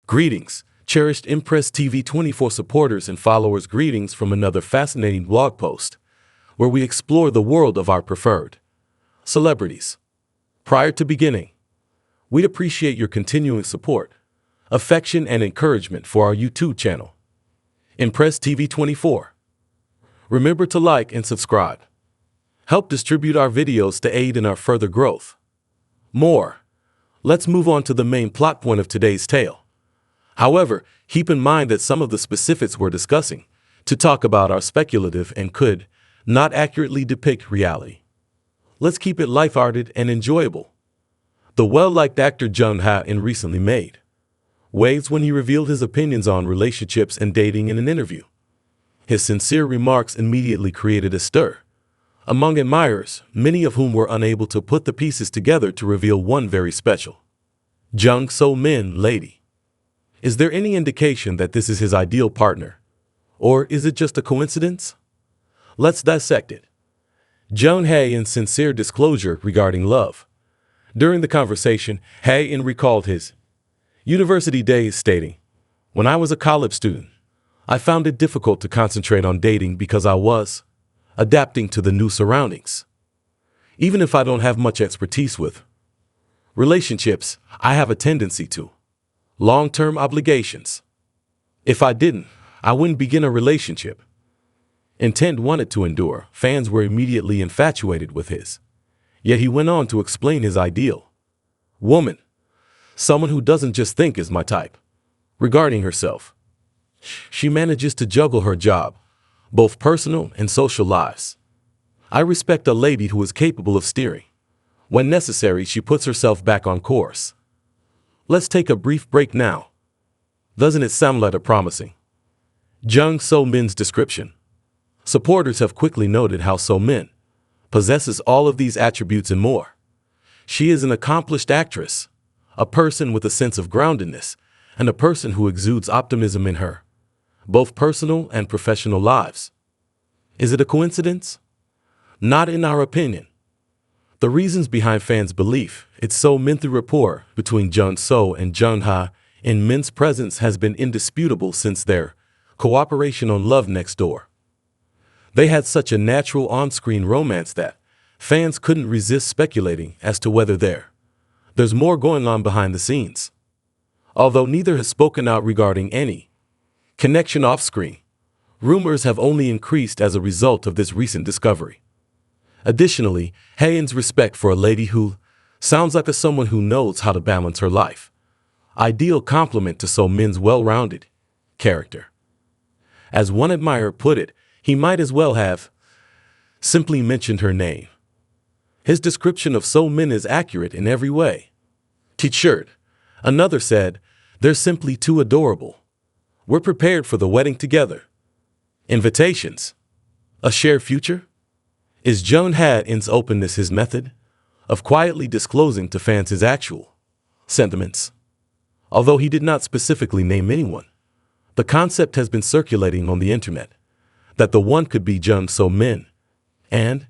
Greetings, cherished Impress TV 24 supporters and followers. Greetings from another fascinating blog post, where we explore the world of our preferred celebrities. Prior to beginning, we'd appreciate your continuing support, affection, and encouragement for our YouTube channel, Impress TV 24. Remember to like and subscribe. Help distribute our videos to aid in our further growth. Let's move on to the main plot point of today's tale. However, keep in mind that some of the specifics we're discussing to talk about are speculative and could not accurately depict reality. Let's keep it lighthearted and enjoyable. The well-liked actor Jung Hae-In recently made waves when he revealed his opinions on relationships and dating in an interview. His sincere remarks immediately created a stir among admirers, many of whom were unable to put the pieces together to reveal one very special Jung So-min lady. Is there any indication that this is his ideal partner? Or is it just a coincidence? Let's dissect it. Jung Hae-In's sincere disclosure regarding love. During the conversation, Hae-In recalled his university days, stating, "When I was a college student, I found it difficult to concentrate on dating because I was adapting to the new surroundings. Even if I don't have much expertise with relationships, I have a tendency to long-term obligations. If I didn't, I wouldn't begin a relationship." Intent wanted to endure. Fans were immediately infatuated with his. Yet he went on to explain his ideal woman, someone who doesn't just think is my type. Regarding herself, she manages to juggle her job, both personal and social lives. I respect a lady who is capable of steering. When necessary, she puts herself back on course. Let's take a brief break now. Doesn't it sound like a promising Jung So-min's description? Supporters have quickly noted how So-min possesses all of these attributes and more. She is an accomplished actress, a person with a sense of groundedness, and a person who exudes optimism in her both personal and professional lives. Is it a coincidence? Not in our opinion. The reasons behind fans' belief, it's So-min. The rapport between Jung So and Jung Hae-In's presence has been indisputable since their cooperation on Love Next Door. They had such a natural on-screen romance that fans couldn't resist speculating as to whether there's more going on behind the scenes. Although neither has spoken out regarding any connection off-screen, rumors have only increased as a result of this recent discovery. Additionally, Hae-In's respect for a lady who sounds like someone who knows how to balance her life. Ideal complement to So-min's well-rounded character. As one admirer put it, he might as well have simply mentioned her name. His description of So-min is accurate in every way. T-shirt. Another said, "They're simply too adorable. We're prepared for the wedding together." Invitations. A shared future? Is Jung Hae-In's openness his method of quietly disclosing to fans his actual sentiments? Although he did not specifically name anyone, the concept has been circulating on the internet that the one could be Jung So-min. And,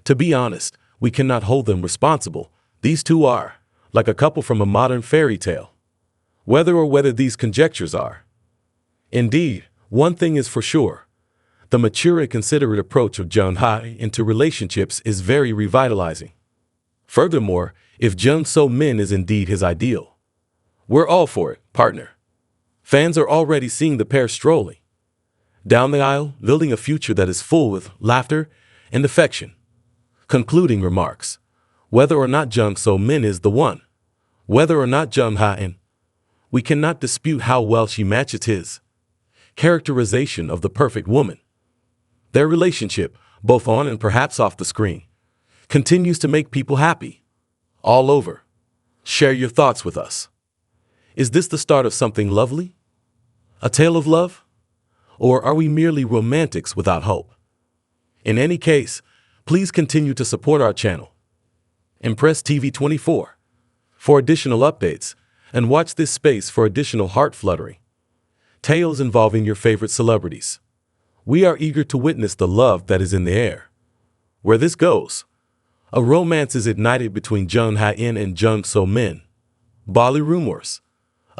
to be honest, we cannot hold them responsible. These two are like a couple from a modern fairy tale. Whether these conjectures are indeed, one thing is for sure. The mature and considerate approach of Jung Hae-In to relationships is very revitalizing. Furthermore, if Jung So-min is indeed his ideal, we're all for it, partner. Fans are already seeing the pair strolling down the aisle, building a future that is full with laughter and affection. Concluding remarks. Whether or not Jung So-min is the one, whether or not Jung Hae-In, we cannot dispute how well she matches his characterization of the perfect woman. Their relationship, both on and perhaps off the screen, continues to make people happy all over. Share your thoughts with us. Is this the start of something lovely? A tale of love? Or are we merely romantics without hope? In any case, please continue to support our channel, Impress TV 24, for additional updates, and watch this space for additional heart-fluttering tales involving your favorite celebrities. We are eager to witness the love that is in the air. Where this goes, a romance is ignited between Jung Hae-In and Jung So-min. Bali rumors.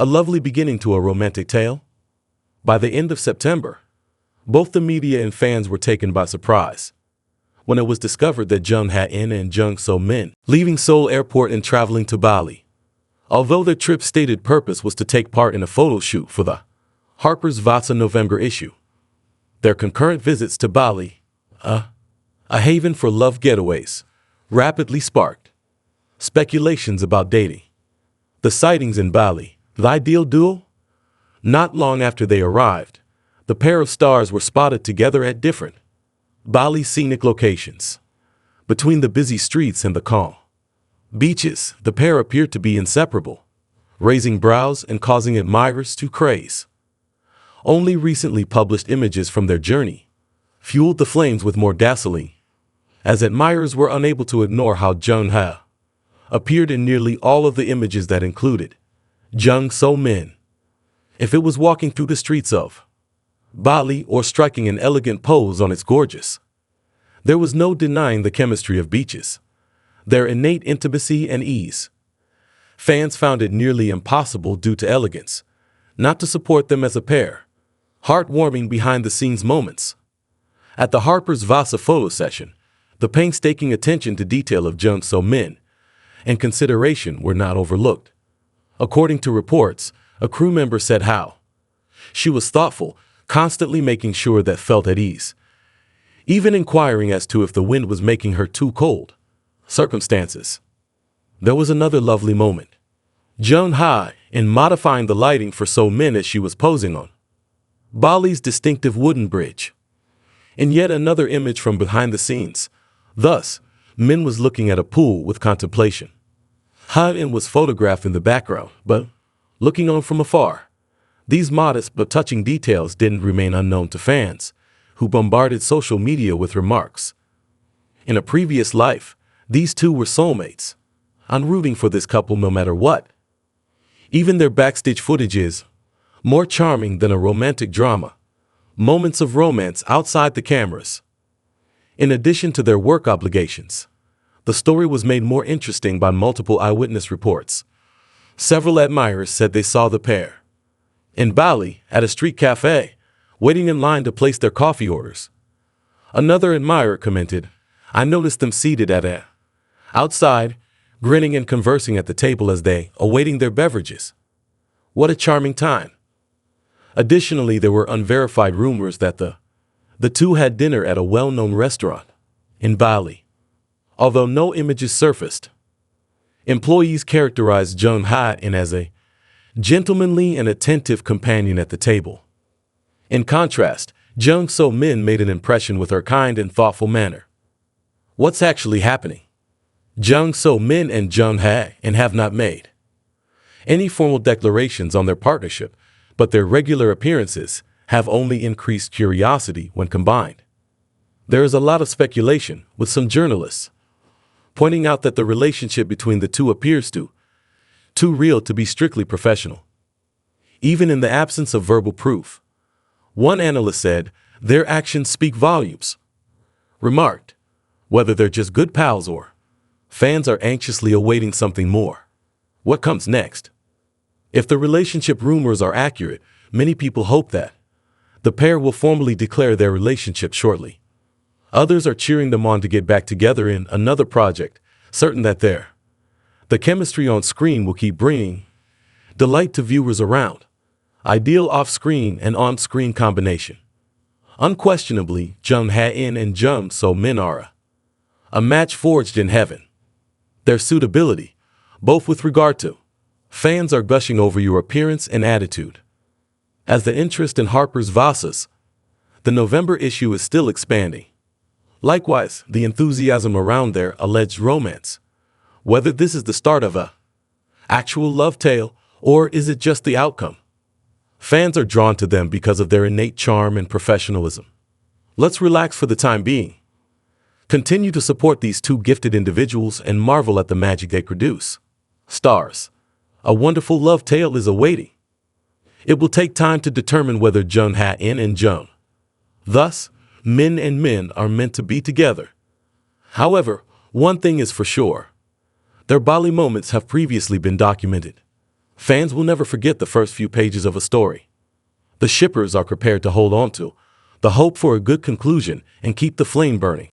A lovely beginning to a romantic tale? By the end of September, both the media and fans were taken by surprise when it was discovered that Jung Hae-In and Jung So-min leaving Seoul Airport and traveling to Bali. Although their trip's stated purpose was to take part in a photo shoot for the Harper's Vasa November issue, their concurrent visits to Bali, a haven for love getaways, rapidly sparked speculations about dating. The sightings in Bali, the ideal duo? Not long after they arrived, the pair of stars were spotted together at different Bali scenic locations. Between the busy streets and the calm beaches, the pair appeared to be inseparable, raising brows and causing admirers to craze. Only recently published images from their journey fueled the flames with more gasoline, as admirers were unable to ignore how Jung Ha appeared in nearly all of the images that included Jung So-min. If it was walking through the streets of Bali or striking an elegant pose on its gorgeous, there was no denying the chemistry of beaches, their innate intimacy and ease. Fans found it nearly impossible due to elegance not to support them as a pair. Heartwarming behind-the-scenes moments. At the Harper's Vasa photo session, the painstaking attention to detail of Jung So-min and consideration were not overlooked. According to reports, a crew member said how she was thoughtful, constantly making sure that felt at ease, even inquiring as to if the wind was making her too cold. Circumstances. There was another lovely moment. Jung Ha in modifying the lighting for So-min as she was posing on Bali's distinctive wooden bridge. In yet another image from behind the scenes, thus, Min was looking at a pool with contemplation. Hae-In was photographed in the background, but looking on from afar. These modest but touching details didn't remain unknown to fans, who bombarded social media with remarks. In a previous life, these two were soulmates. I'm rooting for this couple no matter what. Even their backstage footage is more charming than a romantic drama. Moments of romance outside the cameras. In addition to their work obligations, the story was made more interesting by multiple eyewitness reports. Several admirers said they saw the pair in Bali at a street cafe, waiting in line to place their coffee orders. Another admirer commented, "I noticed them seated at outside, grinning and conversing at the table as they awaiting their beverages. What a charming time." Additionally, there were unverified rumors that the two had dinner at a well-known restaurant in Bali. Although no images surfaced, employees characterized Jung Ha-In as a gentlemanly and attentive companion at the table. In contrast, Jung So-min made an impression with her kind and thoughtful manner. What's actually happening? Jung So-min and Jung Ha-In have not made any formal declarations on their partnership, but their regular appearances have only increased curiosity when combined. There is a lot of speculation, with some journalists pointing out that the relationship between the two appears too real to be strictly professional, even in the absence of verbal proof. One analyst said, "Their actions speak volumes." Remarked, whether they're just good pals or fans are anxiously awaiting something more. What comes next? If the relationship rumors are accurate, many people hope that the pair will formally declare their relationship shortly. Others are cheering them on to get back together in another project, certain that the chemistry on screen will keep bringing delight to viewers around. Ideal off-screen and on-screen combination. Unquestionably, Jung Ha-In and Jung So-min are a match forged in heaven. Their suitability, both with regard to fans, are gushing over your appearance and attitude. As the interest in Harper's Vasa's, the November issue is still expanding. Likewise, the enthusiasm around their alleged romance. Whether this is the start of a actual love tale, or is it just the outcome? Fans are drawn to them because of their innate charm and professionalism. Let's relax for the time being. Continue to support these two gifted individuals and marvel at the magic they produce. Stars. A wonderful love tale is awaiting. It will take time to determine whether Jung Ha-In and Jung, thus, Min and Min, are meant to be together. However, one thing is for sure. Their Bali moments have previously been documented. Fans will never forget the first few pages of a story. The shippers are prepared to hold on to the hope for a good conclusion and keep the flame burning.